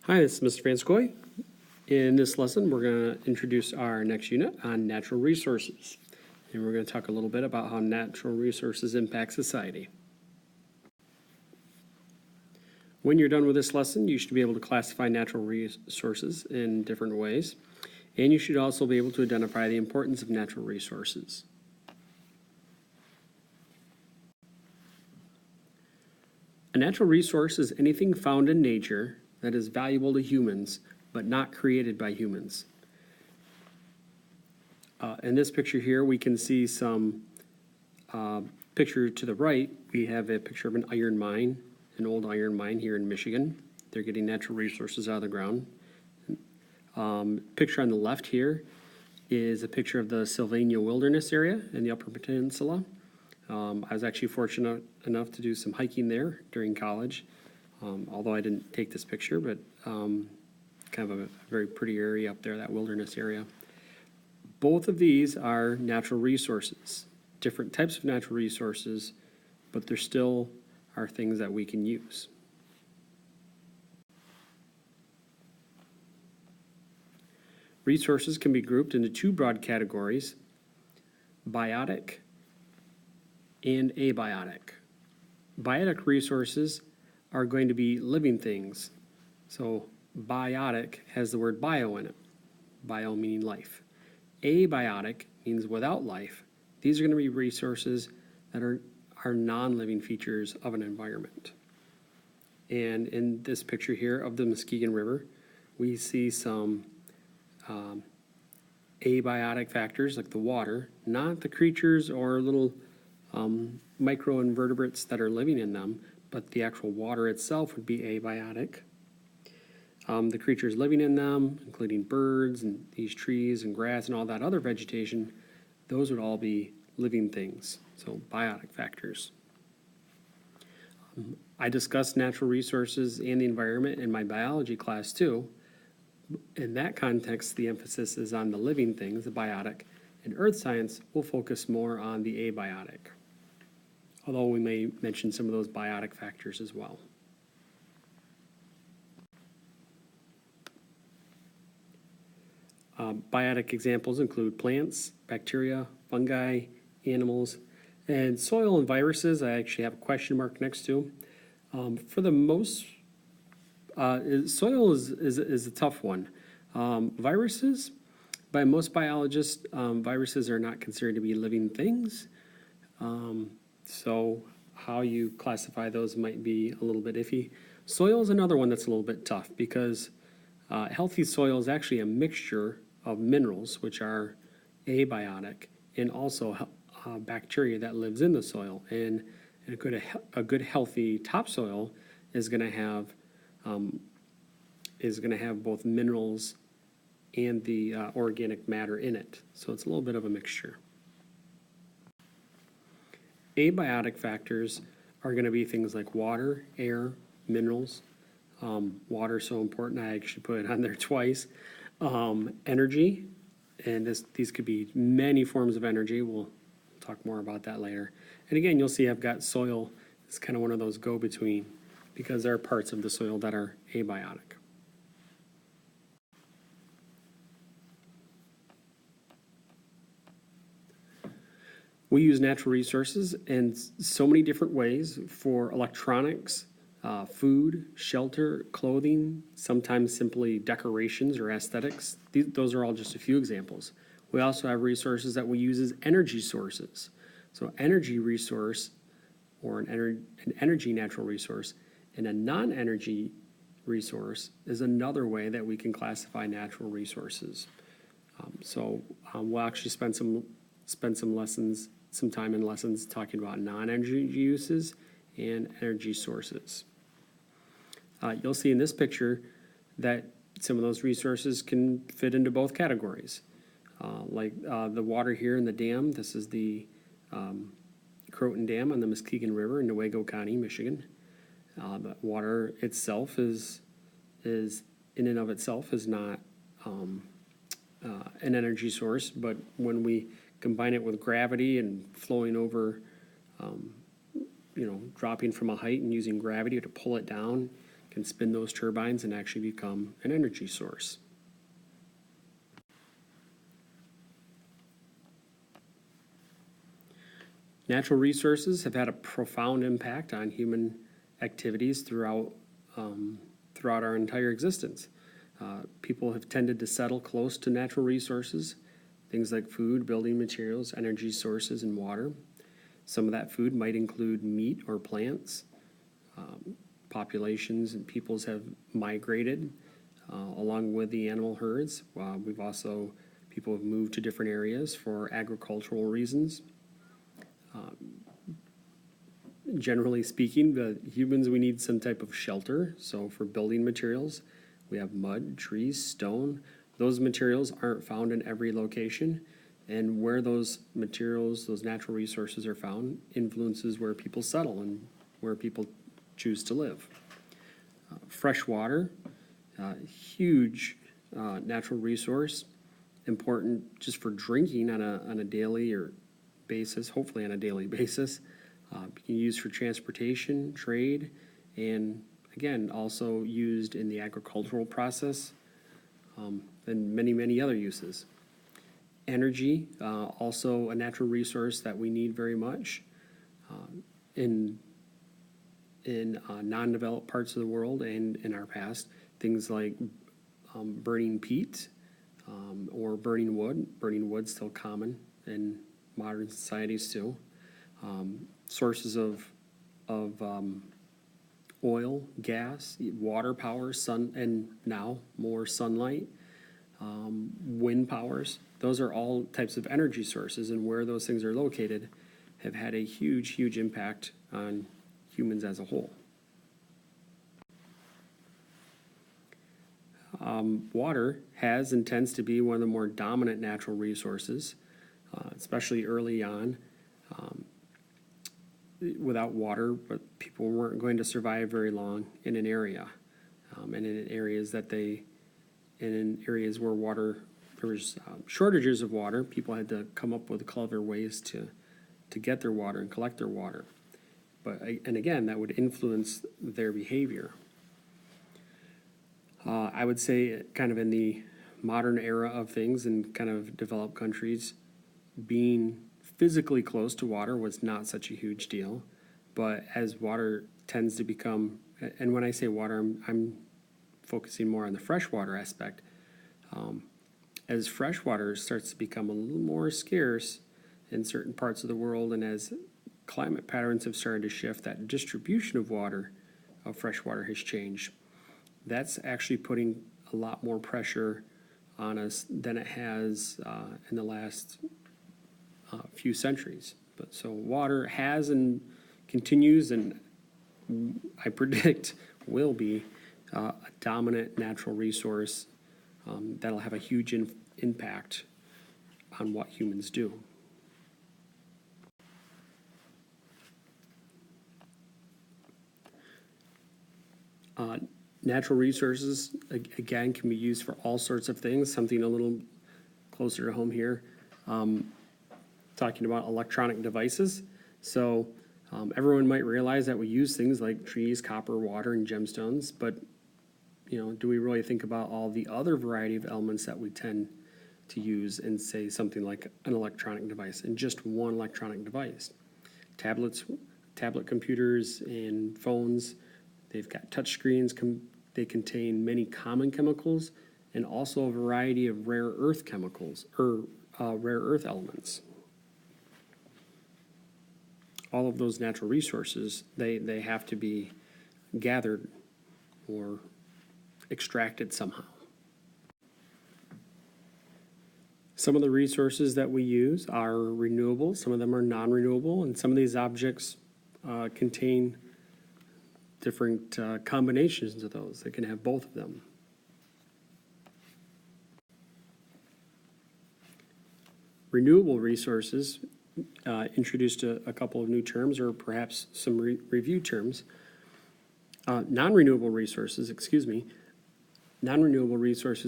Hi, this is Mr. Vanscoy. In this lesson, we're going to introduce our next unit on natural resources. And we're going to talk a little bit about how natural resources impact society. When you're done with this lesson, you should be able to classify natural resources in different ways. And you should also be able to identify the importance of natural resources. A natural resource is anything found in nature that is valuable to humans, but not created by humans. In this picture here, we can see some picture to the right. We have a picture of an iron mine, an old iron mine here in Michigan. They're getting natural resources out of the ground. Picture on the left here is a picture of the Sylvania Wilderness area in the Upper Peninsula. I was actually fortunate enough to do some hiking there during college, although I didn't take this picture, but kind of a very pretty area up there, that wilderness area. Both of these are natural resources, different types of natural resources, but there still are things that we can use. Resources can be grouped into two broad categories: biotic and abiotic. Biotic resources are going to be living things. So biotic has the word bio in it, bio meaning life. Abiotic means without life. These are going to be resources that are non-living features of an environment. And in this picture here of the Muskegon River, we see some abiotic factors like the water, not the creatures or little microinvertebrates that are living in them, but the actual water itself would be abiotic. The creatures living in them, including birds and these trees and grass and all that other vegetation, those would all be living things, so biotic factors. I discussed natural resources and the environment in my biology class too. In that context, the emphasis is on the living things, the biotic, and earth science will focus more on the abiotic, although we may mention some of those biotic factors as well. Biotic examples include plants, bacteria, fungi, animals, and soil and viruses. I actually have a question mark next to. For the most, soil is a tough one. Viruses, by most biologists, viruses are not considered to be living things. So how you classify those might be a little bit iffy. Soil is another one that's a little bit tough because healthy soil is actually a mixture of minerals, which are abiotic, and also bacteria that lives in the soil. And a good healthy topsoil is going to have both minerals and the organic matter in it. So it's a little bit of a mixture. Abiotic factors are going to be things like water, air, minerals. Water is so important, I actually put it on there twice. Energy, and these could be many forms of energy. We'll talk more about that later. And again, you'll see I've got soil as kind of one of those go-between because there are parts of the soil that are abiotic. We use natural resources in so many different ways for electronics, food, shelter, clothing, sometimes simply decorations or aesthetics. Those are all just a few examples. We also have resources that we use as energy sources. So energy resource or an energy natural resource and a non-energy resource is another way that we can classify natural resources. We'll actually spend some time in lessons talking about non-energy uses and energy sources. You'll see in this picture that some of those resources can fit into both categories. Like the water here in the dam, this is the Croton Dam on the Muskegon River in Newaygo County, Michigan. The water itself is in and of itself is not an energy source, but when we combine it with gravity and flowing over, dropping from a height and using gravity to pull it down, can spin those turbines and actually become an energy source. Natural resources have had a profound impact on human activities throughout our entire existence. People have tended to settle close to natural resources, things like food, building materials, energy sources, and water. Some of that food might include meat or plants. Populations and peoples have migrated along with the animal herds. People have moved to different areas for agricultural reasons. Generally speaking, the humans, we need some type of shelter. So for building materials, we have mud, trees, stone. Those materials aren't found in every location. And where those materials, those natural resources are found, influences where people settle and where people choose to live. Fresh water, huge natural resource, important just for drinking on a daily or basis, hopefully on a daily basis. Being used for transportation, trade, and again, also used in the agricultural process, and many, many other uses. Energy, also a natural resource that we need very much in non-developed parts of the world and in our past. Things like burning peat or burning wood. Burning wood's still common in modern societies too. Sources of oil, gas, water power, sun, and now more sunlight, wind powers. Those are all types of energy sources, and where those things are located have had a huge, huge impact on humans as a whole. Water has and tends to be one of the more dominant natural resources, especially early on. Without water, but people weren't going to survive very long in an area, and in areas where water, there was shortages of water. People had to come up with clever ways to get their water and collect their water. And again, that would influence their behavior. I would say kind of in the modern era of things in kind of developed countries, being physically close to water was not such a huge deal. But as water tends to become, and when I say water, I'm focusing more on the freshwater aspect. As freshwater starts to become a little more scarce in certain parts of the world, and as climate patterns have started to shift, that distribution of water, of fresh water, has changed. That's actually putting a lot more pressure on us than it has in the last few centuries. So water has and continues, and I predict will be a dominant natural resource that'll have a huge impact on what humans do. Natural resources, again, can be used for all sorts of things. Something a little closer to home here, talking about electronic devices. So everyone might realize that we use things like trees, copper, water, and gemstones, but do we really think about all the other variety of elements that we tend to use in, say, something like an electronic device, and just one electronic device? Tablet computers and phones, they've got touch screens, they contain many common chemicals and also a variety of rare earth chemicals, or rare earth elements. All of those natural resources, they have to be gathered or extracted somehow. Some of the resources that we use are renewable, some of them are non-renewable, and some of these objects contain different combinations of those. They can have both of them. Renewable resources introduced a couple of new terms, or perhaps some review terms. Non-renewable resources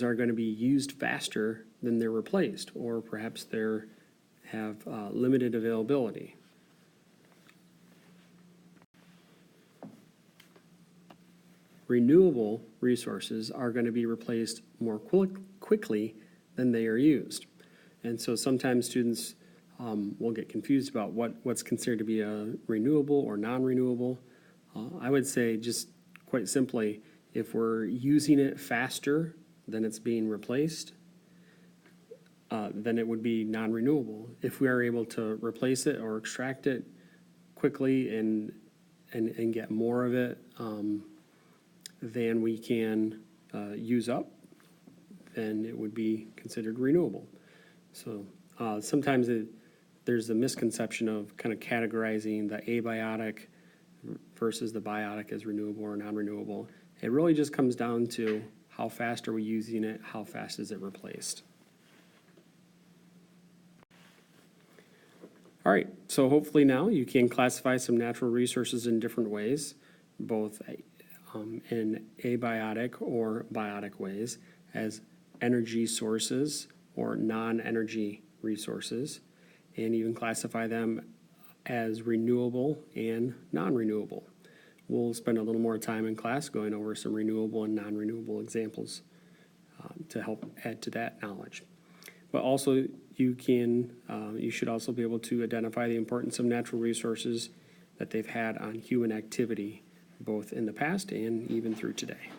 are going to be used faster than they're replaced, or perhaps they have limited availability. renewable resources are going to be replaced more quickly than they are used. And so sometimes students will get confused about what's considered to be a renewable or non-renewable. I would say just quite simply, if we're using it faster than it's being replaced, then it would be non-renewable. If we are able to replace it or extract it quickly and get more of it than we can use up, then it would be considered renewable. So sometimes there's a misconception of kind of categorizing the abiotic versus the biotic as renewable or non-renewable. It really just comes down to how fast are we using it, how fast is it replaced. All right, so hopefully now you can classify some natural resources in different ways, both in abiotic or biotic ways, as energy sources or non-energy resources, and even classify them as renewable and non-renewable. We'll spend a little more time in class going over some renewable and non-renewable examples to help add to that knowledge. But also you should also be able to identify the importance of natural resources that they've had on human activity, both in the past and even through today.